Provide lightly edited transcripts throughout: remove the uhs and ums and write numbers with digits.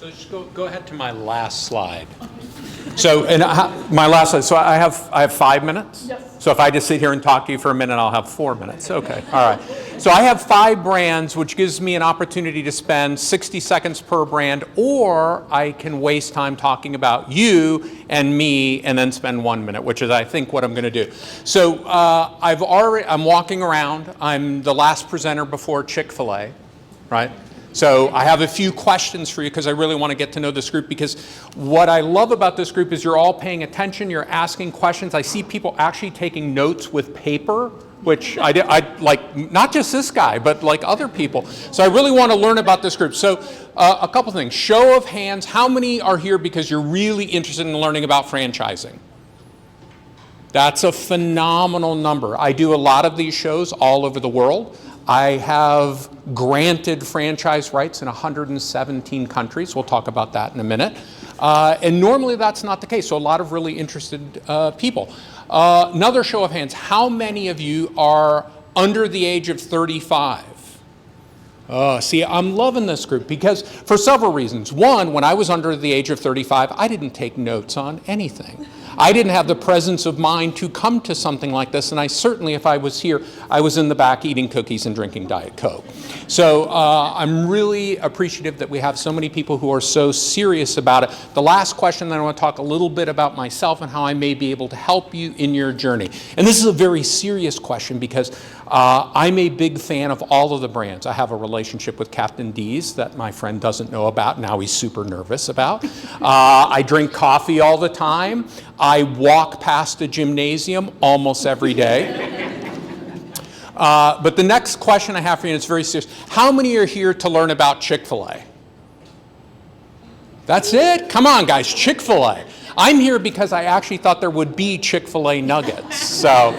So just go ahead to my last slide. So, my last slide. So I have 5 minutes. Yes. So if I just sit here and talk to you for a minute, I'll have 4 minutes. Okay. All right. So I have 5 brands, which gives me an opportunity to spend 60 seconds per brand, or I can waste time talking about you and me, and then spend 1 minute, which is I think what I'm going to do. So I'm walking around. I'm the last presenter before Chick-fil-A, right? So I have a few questions for you because I really want to get to know this group, because what I love about this group is you're all paying attention, you're asking questions. I see people actually taking notes with paper, which I like, not just this guy, but like other people. So I really want to learn about this group. So a couple things. Show of hands, how many are here because you're really interested in learning about franchising? That's a phenomenal number. I do a lot of these shows all over the world. I have granted franchise rights in 117 countries. We'll talk about that in a minute. And normally that's not the case, so a lot of really interested people. Another show of hands, how many of you are under the age of 35? See, I'm loving this group because for several reasons. One, when I was under the age of 35, I didn't take notes on anything. I didn't have the presence of mind to come to something like this, and I certainly, if I was here, I was in the back eating cookies and drinking Diet Coke. So I'm really appreciative that we have so many people who are so serious about it. The last question, then I want to talk a little bit about myself and how I may be able to help you in your journey. And this is a very serious question because I'm a big fan of all of the brands. I have a relationship with Captain D's that my friend doesn't know about. Now he's super nervous about. I drink coffee all the time. I walk past a gymnasium almost every day. But the next question I have for you, and it's very serious. How many are here to learn about Chick-fil-A? That's it? Come on, guys, Chick-fil-A. I'm here because I actually thought there would be Chick-fil-A nuggets. So,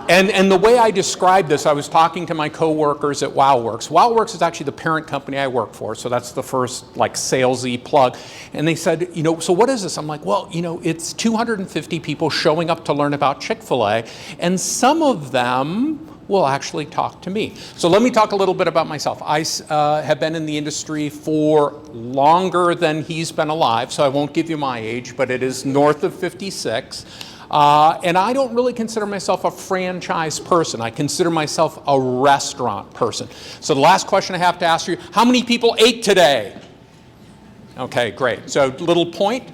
and the way I describe this, I was talking to my coworkers at WOWorks. WOWorks is actually the parent company I work for, so that's the first like salesy plug. And they said, so what is this? I'm like, well, it's 250 people showing up to learn about Chick-fil-A, and some of them will actually talk to me. So let me talk a little bit about myself. I have been in the industry for longer than he's been alive, so I won't give you my age, but it is north of 56. And I don't really consider myself a franchise person. I consider myself a restaurant person. So the last question I have to ask you, how many people ate today? Okay, great. So little point,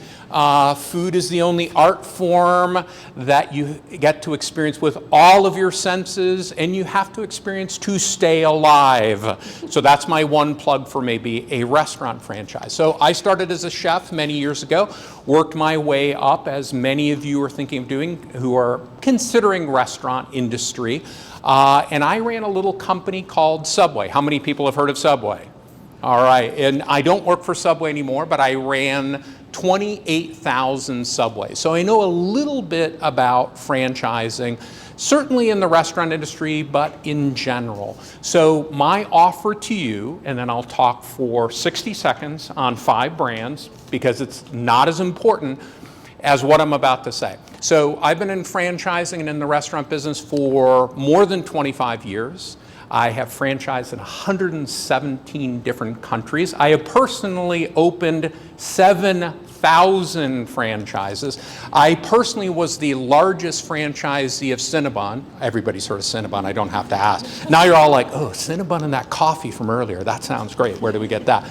food is the only art form that you get to experience with all of your senses, and you have to experience to stay alive. So that's my one plug for maybe a restaurant franchise. So I started as a chef many years ago, worked my way up, as many of you are thinking of doing who are considering restaurant industry, and I ran a little company called Subway. How many people have heard of Subway? All right, and I don't work for Subway anymore, but I ran 28,000 Subways. So I know a little bit about franchising, certainly in the restaurant industry, but in general. So my offer to you, and then I'll talk for 60 seconds on 5 brands, because it's not as important as what I'm about to say. So I've been in franchising and in the restaurant business for more than 25 years. I have franchised in 117 different countries. I have personally opened 7,000 franchises. I personally was the largest franchisee of Cinnabon. Everybody's heard of Cinnabon, I don't have to ask. Now you're all like, oh, Cinnabon and that coffee from earlier, that sounds great. Where do we get that?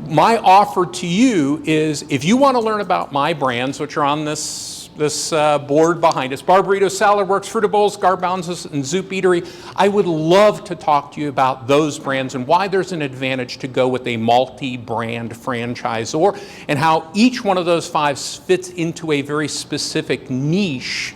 My offer to you is, if you want to learn about my brands, which are on this board behind us, Barburrito, Salad Works, Fruita Bowls, Garbanzos, and Zoop Eatery, I would love to talk to you about those brands and why there's an advantage to go with a multi-brand franchisor, and how each one of those 5 fits into a very specific niche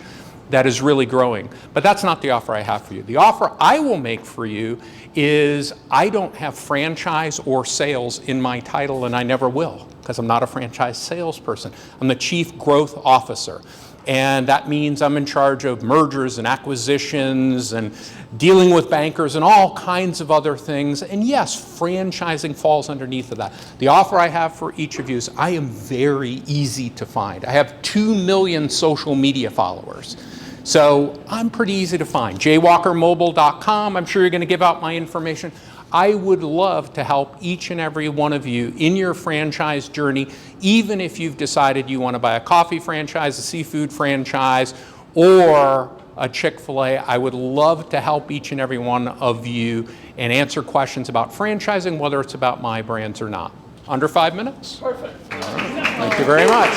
that is really growing. But that's not the offer I have for you. The offer I will make for you is, I don't have franchise or sales in my title, and I never will, because I'm not a franchise salesperson. I'm the Chief Growth Officer. And that means I'm in charge of mergers and acquisitions and dealing with bankers and all kinds of other things. And yes, franchising falls underneath of that. The offer I have for each of you is, I am very easy to find. I have 2 million social media followers. So I'm pretty easy to find. jwalkermobile.com, I'm sure you're going to give out my information. I would love to help each and every one of you in your franchise journey, even if you've decided you want to buy a coffee franchise, a seafood franchise, or a Chick-fil-A. I would love to help each and every one of you and answer questions about franchising, whether it's about my brands or not. Under 5 minutes? Perfect. Thank you very much.